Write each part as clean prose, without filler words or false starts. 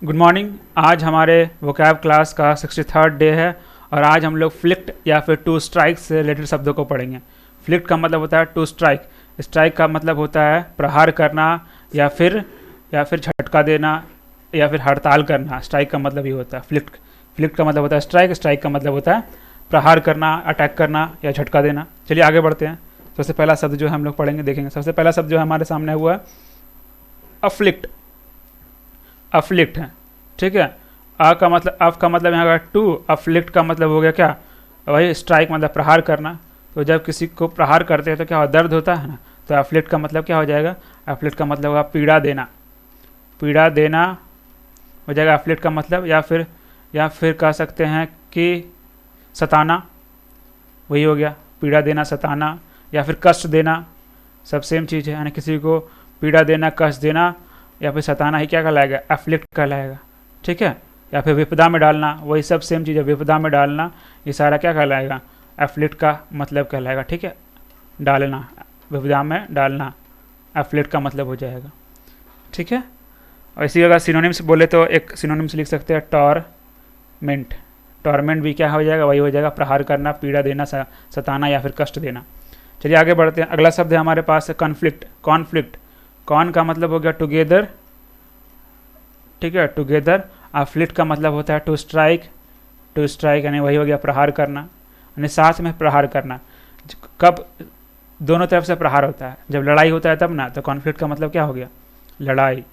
Good morning. आज हमारे vocab class का 63rd डे है और आज हम लोग फ्लिक्ट या फिर टू स्ट्राइक से रिलेटेड शब्दों को पढ़ेंगे। फ्लिक्ट का मतलब होता है टू स्ट्राइक। स्ट्राइक का मतलब होता है प्रहार करना या फिर झटका देना या फिर हड़ताल करना। स्ट्राइक का मतलब ये होता है फ्लिक्ट। फ्लिक्ट का मतलब होता है स्ट्राइक, स्ट्राइक का मतलब होता है प्रहार करना, अटैक करना या झटका देना। चलिए आगे बढ़ते हैं। सबसे पहला शब्द जो है हम लोग पढ़ेंगे, देखेंगे। सबसे पहला शब्द जो है हमारे सामने हुआ है अफ्लिक्ट। अफ्लिक्ट है, ठीक है। अफ का मतलब यहाँ का टू, अफ्लिक्ट का मतलब हो गया क्या, वही स्ट्राइक मतलब प्रहार करना। तो जब किसी को प्रहार करते हैं तो क्या हो, दर्द होता है ना। तो अफ्लिक्ट का मतलब क्या हो जाएगा, अफ्लिक्ट का मतलब होगा पीड़ा देना। पीड़ा देना हो जाएगा अफ्लिक्ट का मतलब। या फिर कह सकते हैं कि सताना, वही हो गया पीड़ा देना, सताना या फिर कष्ट देना, सब सेम चीज़ है। यानी किसी को पीड़ा देना, कष्ट देना या फिर सताना ही क्या कहलाएगा, अफ्लिक्ट कहलाएगा, ठीक है। या फिर विपदा में डालना, वही सब सेम चीज़ है। विपदा में डालना ये सारा क्या कहलाएगा, अफ्लिक्ट का मतलब कहलाएगा, ठीक है। डालना, विपदा में डालना अफ्लिक्ट का मतलब हो जाएगा, ठीक है। और इसी अगर सिनोनिम्स बोले तो एक सिनोनिम्स लिख सकते हैं टॉर्मेंट। टॉर्मेंट भी क्या हो जाएगा, वही हो जाएगा प्रहार करना, पीड़ा देना, सताना या फिर कष्ट देना। चलिए आगे बढ़ते हैं। अगला शब्द है हमारे पास कॉन्फ्लिक्ट। कॉन्फ्लिक्ट, कॉन का मतलब हो गया टुगेदर, ठीक है, टुगेदर। अफ्लिक्ट का मतलब होता है टू स्ट्राइक। टू स्ट्राइक यानी वही हो गया प्रहार करना, यानी साथ में प्रहार करना। कब दोनों तरफ से प्रहार होता है, जब लड़ाई होता है तब ना। तो कॉन्फ्लिक्ट का मतलब क्या हो गया, लड़ाई।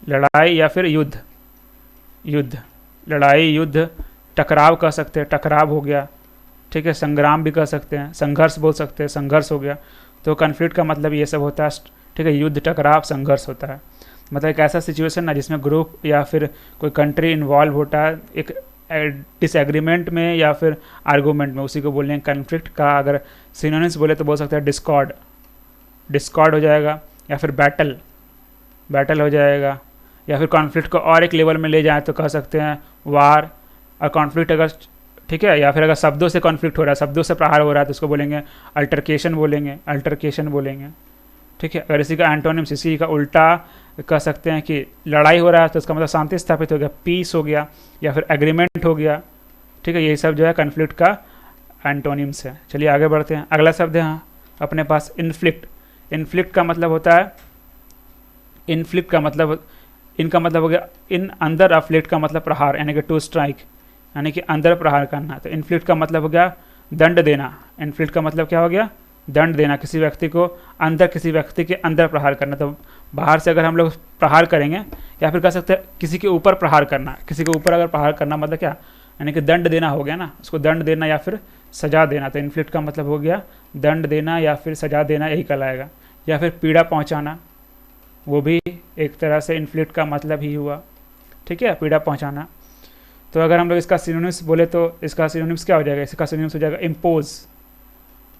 लड़ाई या फिर युद्ध। युद्ध, लड़ाई, युद्ध, टकराव कह सकते हैं, टकराव हो गया, ठीक है। संग्राम भी कह सकते हैं, संघर्ष बोल सकते हैं, संघर्ष हो गया। तो कॉन्फ्लिक्ट का मतलब ये सब होता है, ठीक है। युद्ध, टकराव, संघर्ष होता है। मतलब एक ऐसा सिचुएशन ना जिसमें ग्रुप या फिर कोई कंट्री इन्वॉल्व होता है एक डिसएग्रीमेंट में या फिर आर्गूमेंट में, उसी को बोलते हैं कॉन्फ्लिक्ट का। अगर सिनोनिम्स बोले तो बोल सकते हैं डिस्कॉर्ड। डिस्कॉर्ड हो जाएगा, या फिर बैटल, बैटल हो जाएगा। या फिर कॉन्फ्लिक्ट को और एक लेवल में ले जाएँ तो कह सकते हैं वार। और कॉन्फ्लिक्ट अगर, ठीक है, या फिर अगर शब्दों से कॉन्फ्लिक्ट हो रहा है, शब्दों से प्रहार हो रहा है तो उसको बोलेंगे अल्टरकेशन बोलेंगे, अल्टरकेशन बोलेंगे, ठीक है। अगर इसी का एंटोनिम्स, इसी का उल्टा कह सकते हैं कि लड़ाई हो रहा है तो इसका मतलब शांति स्थापित हो गया, पीस हो गया या फिर एग्रीमेंट हो गया, ठीक है। ये सब जो है कॉन्फ्लिक्ट का एंटोनिम्स है। चलिए आगे बढ़ते हैं। अगला शब्द है अपने पास इन्फ्लिक्ट। इन्फ्लिक्ट का मतलब होता है, इन्फ्लिक्ट का मतलब, इनका मतलब हो गया इन, अंदर। अफ्लिक्ट का मतलब प्रहार यानी कि टू स्ट्राइक, यानी कि अंदर प्रहार करना। तो इन्फ्लिक्ट का मतलब हो गया दंड देना। इन्फ्लिक्ट का मतलब क्या हो गया, दंड देना, किसी व्यक्ति को अंदर, किसी व्यक्ति के अंदर प्रहार करना। तो बाहर से अगर हम लोग प्रहार करेंगे, या फिर कह सकते हैं किसी के ऊपर प्रहार करना। किसी के ऊपर अगर प्रहार करना मतलब क्या, यानी कि दंड देना हो गया ना, उसको दंड देना या फिर सजा देना। तो इन्फ्लिक्ट का मतलब हो गया दंड देना या फिर सजा देना, यही कहलाएगा। या फिर पीड़ा पहुँचाना, वो भी एक तरह से इन्फ्लिक्ट का मतलब ही हुआ, ठीक है, पीड़ा पहुँचाना। तो अगर हम लोग इसका सिनोनिम्स बोले तो इसका सिनोनिम्स क्या हो जाएगा, इसका सिनोनिम्स हो जाएगा इम्पोज।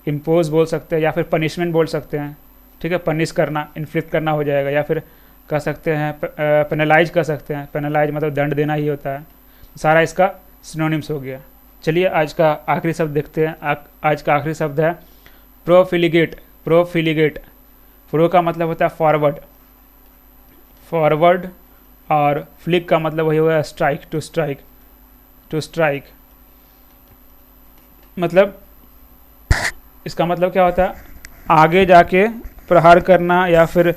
इम्पोज बोल सकते हैं या फिर पनिशमेंट बोल सकते हैं, ठीक है। पनिश करना, इन्फ्लिक्ट करना हो जाएगा। या फिर कह सकते हैं पेनलाइज कर सकते हैं। पेनलाइज मतलब दंड देना ही होता है। सारा इसका सिनोनिम्स हो गया। चलिए आज का आखिरी शब्द देखते हैं। आज का आखिरी शब्द है प्रोफिलिगेट। प्रोफिलिगेट, प्रो का मतलब होता है फॉरवर्ड, फॉरवर्ड, और फ्लिक का मतलब वही होगा strike, two strike. Two strike मतलब, इसका मतलब क्या होता है, आगे जाके प्रहार करना या फिर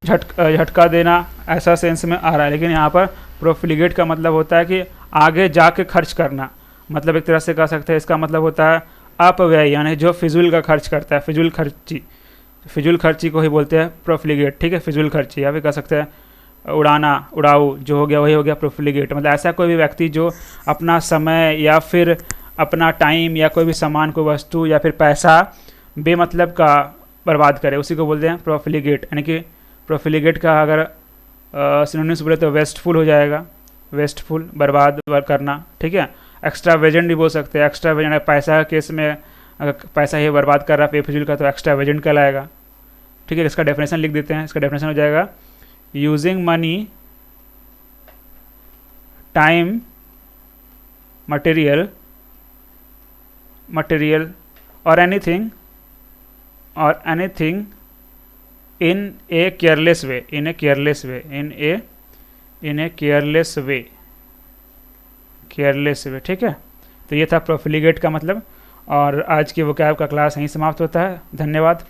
झटका देना, ऐसा सेंस में आ रहा है। लेकिन यहाँ पर प्रोफिलिगेट का मतलब होता है कि आगे जाके खर्च करना। मतलब एक तरह से कह सकते हैं इसका मतलब होता है अपव्यय, यानी जो फिजूल का खर्च करता है, फिजूल खर्ची। फिजूल खर्ची को ही बोलते हैं प्रोफिलिगेट, ठीक है, फिजूल खर्ची। या फिर कह सकते हैं उड़ाना, उड़ाऊ, जो हो गया वही हो गया प्रोफिलिगेट। मतलब ऐसा कोई भी व्यक्ति जो अपना समय या फिर अपना टाइम या कोई भी सामान, कोई वस्तु या फिर पैसा बेमतलब का बर्बाद करे, उसी को बोलते हैं प्रोफिलिगेट। यानी कि प्रोफिलिगेट का अगर सिनोनिम्स बोले तो वेस्टफुल हो जाएगा, वेस्टफुल, बर्बाद करना, ठीक है। एक्स्ट्रा वेजेंट भी बोल सकते हैं। एक्स्ट्रा वेजेंट पैसा के केस में अगर पैसा ही बर्बाद कर रहा है बेफिजूल का तो एक्स्ट्रा वेजेंट कहलाएगा, ठीक है। इसका डेफिनेशन लिख देते हैं। इसका डेफिनेशन हो जाएगा यूजिंग मनी, टाइम, मटेरियल और anything in a careless way, in a careless way, in a in a careless way, careless way. ठीक है, तो ये था प्रोफिलिगेट का मतलब। और आज की वोकैब का क्लास यहीं समाप्त होता है। धन्यवाद।